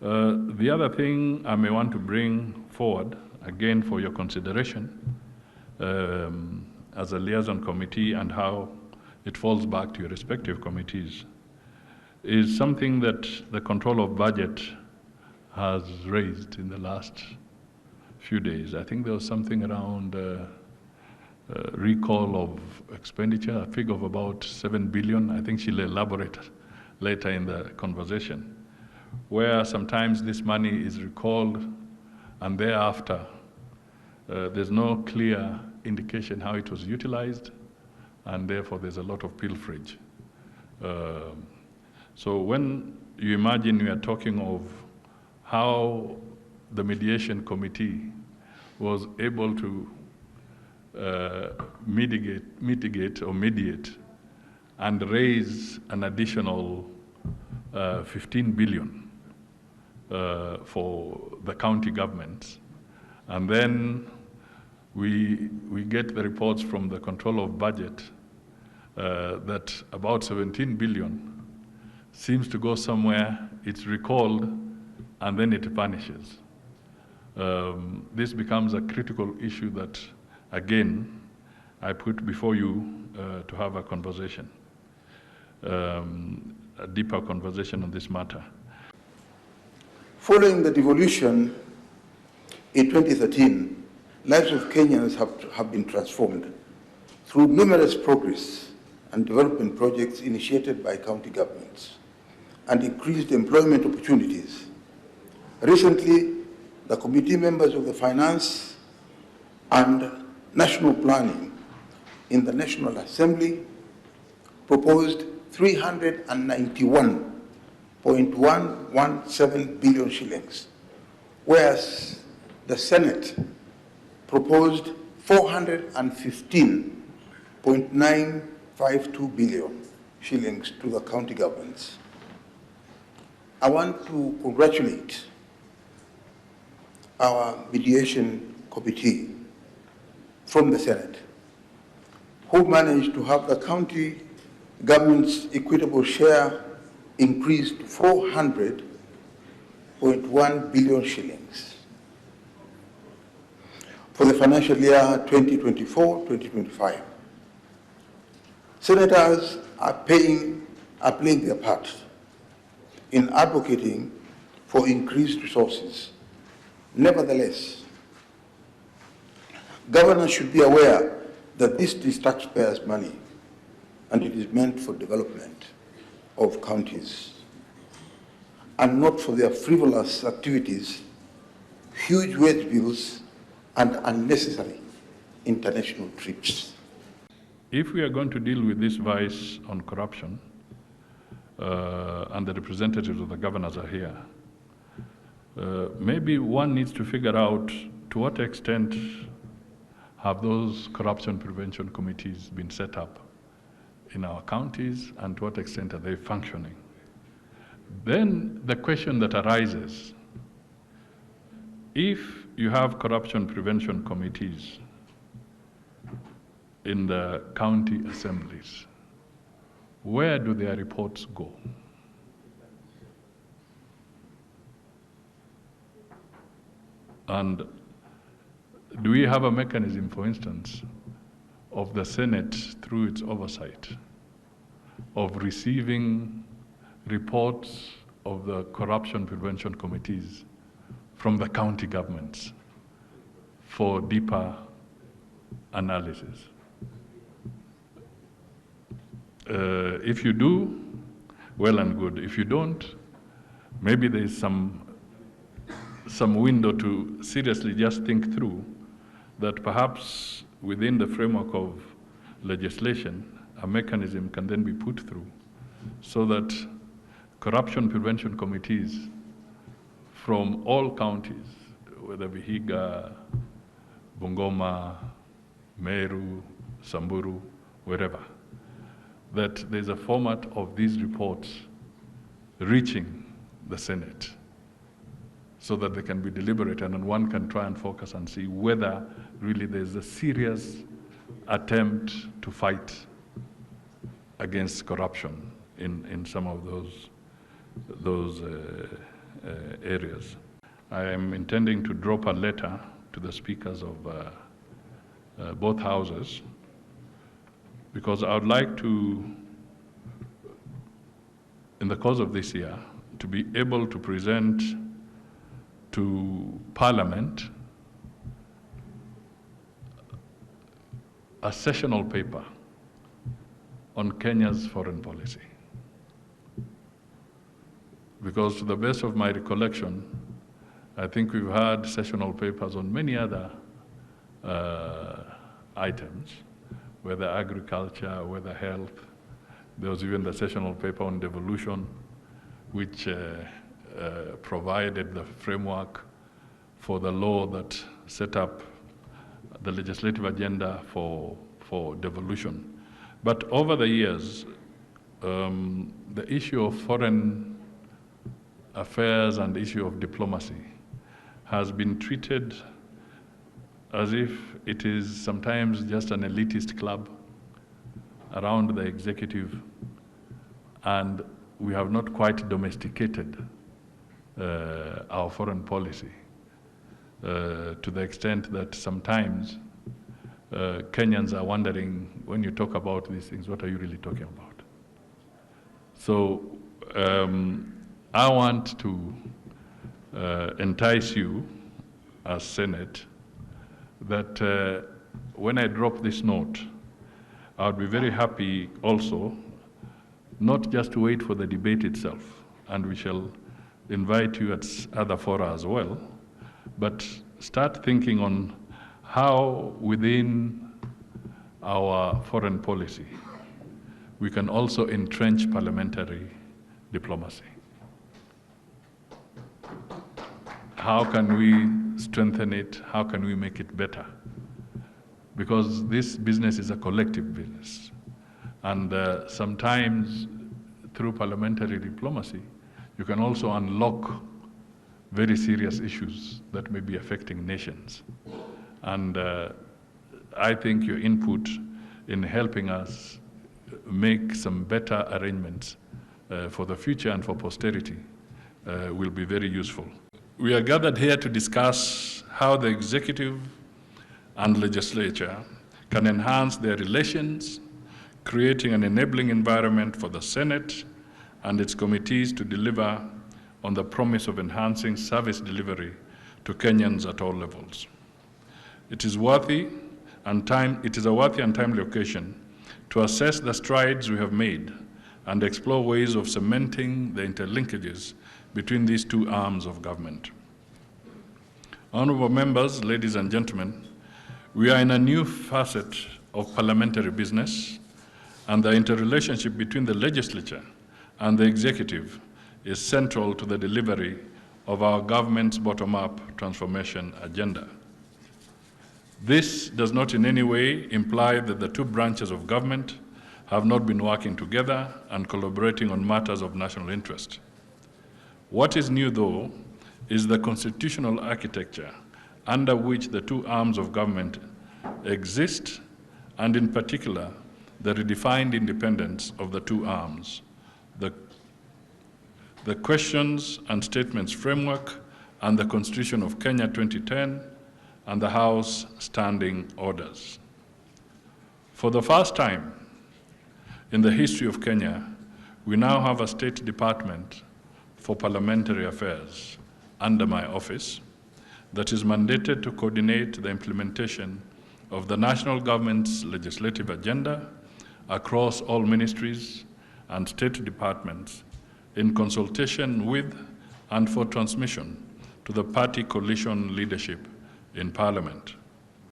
The other thing I may want to bring forward, again for your consideration, as a liaison committee and how it falls back to your respective committees, is something that the control of budget has raised in the last few days. I think there was something around recall of expenditure, a figure of about 7 billion. I think she'll elaborate later in the conversation, where sometimes this money is recalled and thereafter there's no clear indication how it was utilized, and therefore there's a lot of pilferage. So when you imagine we are talking of how the mediation committee was able to mitigate or mediate and raise an additional 15 billion for the county governments, and then we get the reports from the control of budget that about 17 billion seems to go somewhere, it's recalled, and then it vanishes. This becomes a critical issue that, again, I put before you to have a conversation, a deeper conversation on this matter. Following the devolution in 2013, lives of Kenyans have been transformed through numerous progress and development projects initiated by county governments and increased employment opportunities. Recently, the committee members of the Finance and National Planning in the National Assembly proposed 391.117 billion shillings, whereas the Senate proposed 415.952 billion shillings to the county governments. I want to congratulate our mediation committee from the Senate, who managed to have the county government's equitable share increased to 400.1 billion shillings for the financial year 2024-2025. Senators are playing their part in advocating for increased resources. Nevertheless, governors should be aware that this is taxpayers' money and it is meant for development of counties and not for their frivolous activities, huge wage bills, and unnecessary international trips. If we are going to deal with this vice on corruption, and the representatives of the governors are here, maybe one needs to figure out to what extent have those corruption prevention committees been set up in our counties, and to what extent are they functioning. Then the question that arises, if you have corruption prevention committees in the county assemblies, where do their reports go? And do we have a mechanism, for instance, of the Senate, through its oversight, of receiving reports of the corruption prevention committees from the county governments for deeper analysis? If you do, well and good. If you don't, maybe there is some window to seriously just think through that perhaps within the framework of legislation, a mechanism can then be put through so that corruption prevention committees from all counties, whether Vihiga, Bungoma, Meru, Samburu, wherever, that there's a format of these reports reaching the Senate so that they can be deliberated and one can try and focus and see whether really there's a serious attempt to fight against corruption in some of those areas. I am intending to drop a letter to the speakers of both houses, because I would like to, in the course of this year, to be able to present to Parliament a sessional paper on Kenya's foreign policy. Because to the best of my recollection, I think we've had sessional papers on many other items, whether agriculture, whether health. There was even the sessional paper on devolution, which provided the framework for the law that set up the legislative agenda for devolution. But over the years, the issue of foreign affairs and the issue of diplomacy has been treated as if it is sometimes just an elitist club around the executive, and we have not quite domesticated our foreign policy to the extent that sometimes Kenyans are wondering, when you talk about these things, what are you really talking about? So I want to entice you as Senate that when I drop this note, I would be very happy also not just to wait for the debate itself, and we shall invite you at other fora as well, but start thinking on how within our foreign policy we can also entrench parliamentary diplomacy. How can we strengthen it? How can we make it better? Because this business is a collective business. And sometimes through parliamentary diplomacy, you can also unlock very serious issues that may be affecting nations. And I think your input in helping us make some better arrangements for the future and for posterity will be very useful. We are gathered here to discuss how the executive and legislature can enhance their relations, creating an enabling environment for the Senate and its committees to deliver on the promise of enhancing service delivery to Kenyans at all levels. It is a worthy and timely occasion to assess the strides we have made and explore ways of cementing the interlinkages between these two arms of government. Honorable members, ladies and gentlemen, we are in a new facet of parliamentary business, and the interrelationship between the legislature and the executive is central to the delivery of our government's bottom-up transformation agenda. This does not in any way imply that the two branches of government have not been working together and collaborating on matters of national interest. What is new, though, is the constitutional architecture under which the two arms of government exist, and in particular, the redefined independence of the two arms, the questions and statements framework, and the Constitution of Kenya 2010, and the House standing orders. For the first time in the history of Kenya, we now have a State Department for Parliamentary Affairs under my office that is mandated to coordinate the implementation of the national government's legislative agenda across all ministries and state departments in consultation with and for transmission to the party coalition leadership in Parliament.